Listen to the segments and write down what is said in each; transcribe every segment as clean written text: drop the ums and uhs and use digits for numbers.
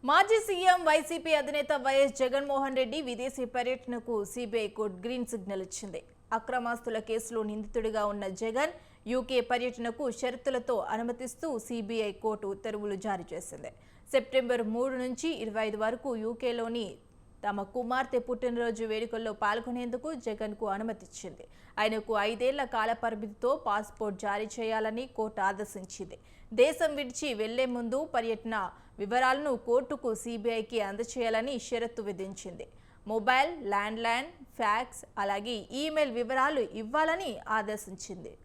మాజీ CM YCP అధినేత YS Jaganmohan Reddy విదేశీ పర్యటనకు సిబిఐ కోర్టు గ్రీన్ సిగ్నల్ ఇచ్చింది. అక్రమాస్తుల కేసులో నిందితుడిగా ఉన్న జగన్ యూకే పర్యటనకు షరతులతో అనుమతిస్తూ సిబిఐ కోర్టు ఉత్తర్వులు జారీ చేసింది. సెప్టెంబర్ 3 నుంచి 25 వరకు యూకేలోని తమ కుమార్తె పుట్టినరోజు వేడుకల్లో పాల్గొనేందుకు జగన్కు అనుమతిచ్చింది. ఆయనకు 5 ఏళ్ల కాల పరిమితితో పాస్పోర్ట్ జారీ చేయాలని కోర్టు ఆదేశించింది. దేశం విడిచి వెళ్లే ముందు పర్యటన వివరాలను కోర్టుకు సిబిఐకి అందజేయాలని షరతు విధించింది. మొబైల్, ల్యాండ్లైన్, ఫ్యాక్స్, అలాగే ఈమెయిల్ వివరాలు ఇవ్వాలని ఆదేశించింది.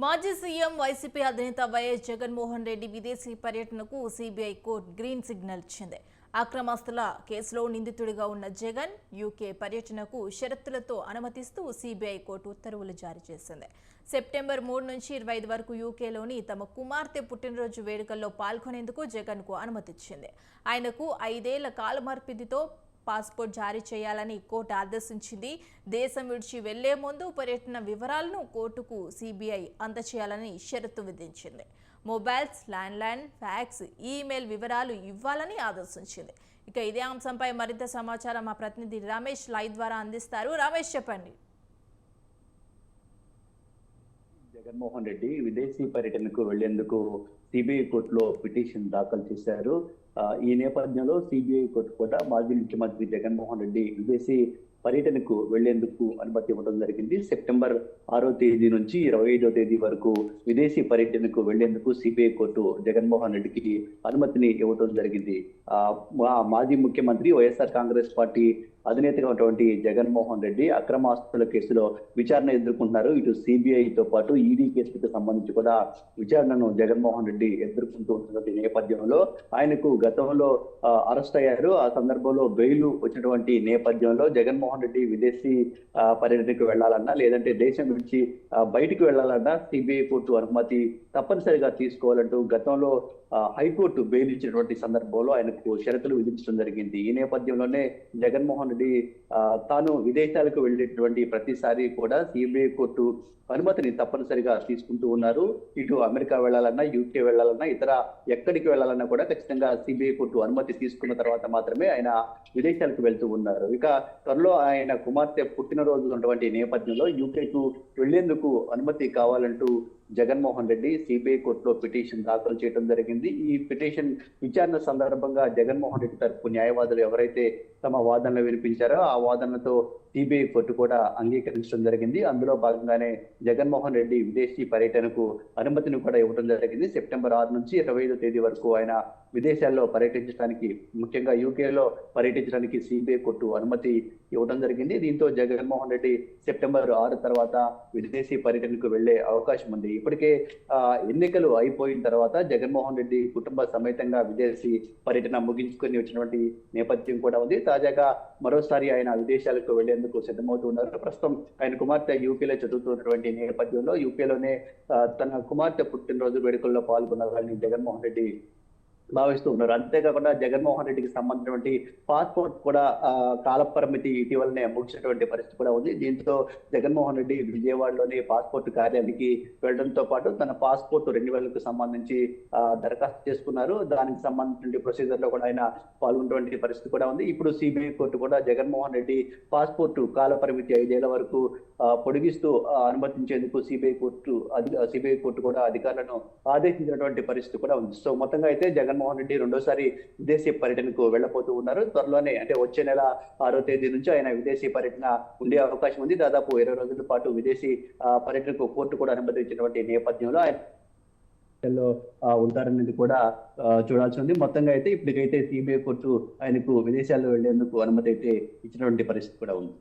మాజీ సీఎం వైసీపీ అధినేత వైఎస్ జగన్మోహన్ రెడ్డి విదేశీ పర్యటనకు సిబిఐ కోర్టు గ్రీన్ సిగ్నల్ ఇచ్చింది. అక్రమాస్తుల కేసులో నిందితుడిగా ఉన్న జగన్ యూకే పర్యటనకు షరతులతో అనుమతిస్తూ సిబిఐ కోర్టు ఉత్తర్వులు జారీ చేసింది. సెప్టెంబర్ 3 నుంచి 25 వరకు యూకేలోని తమ కుమార్తె పుట్టినరోజు వేడుకల్లో పాల్గొనేందుకు జగన్కు అనుమతిచ్చింది. ఆయనకు 5 ఏళ్ల కాలమర్పిదితో పాస్పోర్ట్ జారీ చేయాలని కోర్టు ఆదేశించింది. దేశం విడిచి వెళ్లే ముందు పర్యటన వివరాలను కోర్టుకు సిబిఐ అందజేయాలని షరతు విధించింది. మొబైల్స్, ల్యాండ్లైన్, ఫ్యాక్స్, ఈమెయిల్ వివరాలు ఇవ్వాలని ఆదేశించింది. ఇక ఇదే అంశంపై మరింత సమాచారం మా ప్రతినిధి రమేష్ లైవ్ ద్వారా అందిస్తారు. రమేష్, చెప్పండి. జగన్మోహన్ రెడ్డి విదేశీ పర్యటనకు వెళ్లేందుకు సిబిఐ కోర్టులో పిటిషన్ దాఖలు చేశారు. ఈ నేపథ్యంలో సిబిఐ కోర్టు కూడా మాజీ ముఖ్యమంత్రి జగన్మోహన్ రెడ్డి విదేశీ పర్యటనకు వెళ్లేందుకు అనుమతి ఇవ్వడం జరిగింది. సెప్టెంబర్ 6వ తేదీ నుంచి 25వ తేదీ వరకు విదేశీ పర్యటనకు వెళ్లేందుకు సిబిఐ కోర్టు జగన్మోహన్ రెడ్డికి అనుమతిని ఇవ్వడం జరిగింది. మాజీ ముఖ్యమంత్రి వైఎస్ఆర్ కాంగ్రెస్ పార్టీ అధినేతగా ఉన్నటువంటి జగన్మోహన్ రెడ్డి అక్రమాస్తుల కేసులో విచారణ ఎదుర్కొంటున్నారు. ఇటు సిబిఐతో పాటు ఈడీ కేసులకు సంబంధించి కూడా విచారణను జగన్మోహన్ రెడ్డి ఎదుర్కొంటూ ఉన్నటువంటి నేపథ్యంలో ఆయనకు గతంలో అరెస్ట్ అయ్యారు. ఆ సందర్భంలో బెయిల్ వచ్చినటువంటి నేపథ్యంలో జగన్మోహన్ రెడ్డి విదేశీ పర్యటనకు వెళ్లాలన్నా లేదంటే దేశం నుంచి బయటికి వెళ్లాలన్నా సిబిఐ కోర్టు అనుమతి తప్పనిసరిగా తీసుకోవాలంటూ గతంలో హైకోర్టు బెయిల్ ఇచ్చినటువంటి సందర్భంలో ఆయనకు షరతులు విధించడం జరిగింది. ఈ నేపథ్యంలోనే జగన్మోహన్ రెడ్డి తాను విదేశాలకు వెళ్ళేటువంటి ప్రతిసారి కూడా సిబిఐ కోర్టు అనుమతిని తప్పనిసరిగా తీసుకుంటూ ఉన్నారు. ఇటు అమెరికా వెళ్లాలన్నా, యూకే వెళ్లాలన్నా, ఇతర ఎక్కడికి వెళ్లాలన్నా కూడా ఖచ్చితంగా సిబిఐ కోర్టు అనుమతి తీసుకున్న తర్వాత మాత్రమే ఆయన విదేశాలకు వెళ్తూ ఉన్నారు. ఇక త్వరలో ఆయన కుమార్తె పుట్టినరోజు ఉన్నటువంటి నేపథ్యంలో యూకేకు వెళ్లేందుకు అనుమతి కావాలంటూ జగన్మోహన్ రెడ్డి సిబిఐ కోర్టులో పిటిషన్ దాఖలు చేయడం జరిగింది. ఈ పిటిషన్ విచారణ సందర్భంగా జగన్మోహన్ రెడ్డి తరపు న్యాయవాదులు ఎవరైతే తమ వాదనలు వినిపించారో ఆ వాదనలతో సిబిఐ కోర్టు కూడా అంగీకరించడం జరిగింది. అందులో భాగంగానే జగన్మోహన్ రెడ్డి విదేశీ పర్యటనకు అనుమతిని కూడా ఇవ్వడం జరిగింది. సెప్టెంబర్ 6 నుంచి 25వ తేదీ వరకు ఆయన విదేశాల్లో పర్యటించడానికి, ముఖ్యంగా యూకేలో పర్యటించడానికి సిబిఐ కోర్టు అనుమతి ఇవ్వడం జరిగింది. దీంతో జగన్మోహన్ రెడ్డి సెప్టెంబర్ 6 తర్వాత విదేశీ పర్యటనకు వెళ్లే అవకాశం ఉంది. ఇప్పటికే ఎన్నికలు అయిపోయిన తర్వాత జగన్మోహన్ రెడ్డి కుటుంబ సమేతంగా విదేశీ పర్యటన ముగించుకొని వచ్చినటువంటి నేపథ్యం కూడా ఉంది. తాజాగా మరోసారి ఆయన విదేశాలకు వెళ్లేందుకు సిద్ధమవుతున్నారు. ప్రస్తుతం ఆయన కుమార్తె యూకేలో చదువుతున్నటువంటి నేపథ్యంలో యూకేలోనే తన కుమార్తె పుట్టినరోజు వేడుకల్లో పాల్గొనాలని జగన్మోహన్ రెడ్డి భావిస్తూ ఉన్నారు. అంతేకాకుండా జగన్మోహన్ రెడ్డికి సంబంధించినటువంటి పాస్పోర్ట్ కూడా కాల పరిమితి ఇటీవలనే ముగిసినటువంటి పరిస్థితి కూడా ఉంది. దీంతో జగన్మోహన్ రెడ్డి విజయవాడలోని పాస్పోర్ట్ కార్యాలయానికి వెళ్లడంతో పాటు తన పాస్పోర్ట్ రెన్యువల్కు సంబంధించి దరఖాస్తు చేసుకున్నారు. దానికి సంబంధించిన ప్రొసీజర్ లో కూడా ఆయన పాల్గొన్నటువంటి పరిస్థితి కూడా ఉంది. ఇప్పుడు సిబిఐ కోర్టు కూడా జగన్మోహన్ రెడ్డి పాస్పోర్ట్ కాల పరిమితి 5 ఏళ్ల వరకు పొడిగిస్తూ అనుమతించేందుకు సిబిఐ కోర్టు కూడా అధికారులను ఆదేశించినటువంటి పరిస్థితి కూడా ఉంది. సో మొత్తంగా అయితే జగన్మోహన్ రెడ్డి రెండోసారి విదేశీ పర్యటనకు వెళ్లబోతూ ఉన్నారు. త్వరలోనే అంటే వచ్చే నెల 6వ తేదీ నుంచి ఆయన విదేశీ పర్యటన ఉండే అవకాశం ఉంది. దాదాపు 20 రోజుల పాటు విదేశీ పర్యటనకు కోర్టు కూడా అనుమతించినటువంటి నేపథ్యంలో ఆయన ఉంటారనేది కూడా చూడాల్సి ఉంది. మొత్తంగా అయితే ఇప్పటికైతే సిబిఐ కోర్టు ఆయనకు విదేశాల్లో వెళ్లేందుకు అనుమతి అయితే ఇచ్చినటువంటి పరిస్థితి కూడా ఉంది.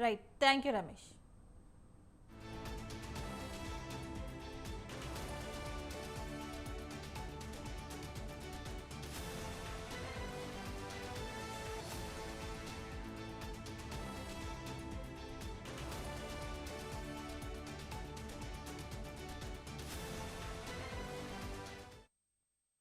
Right, thank you Ramesh.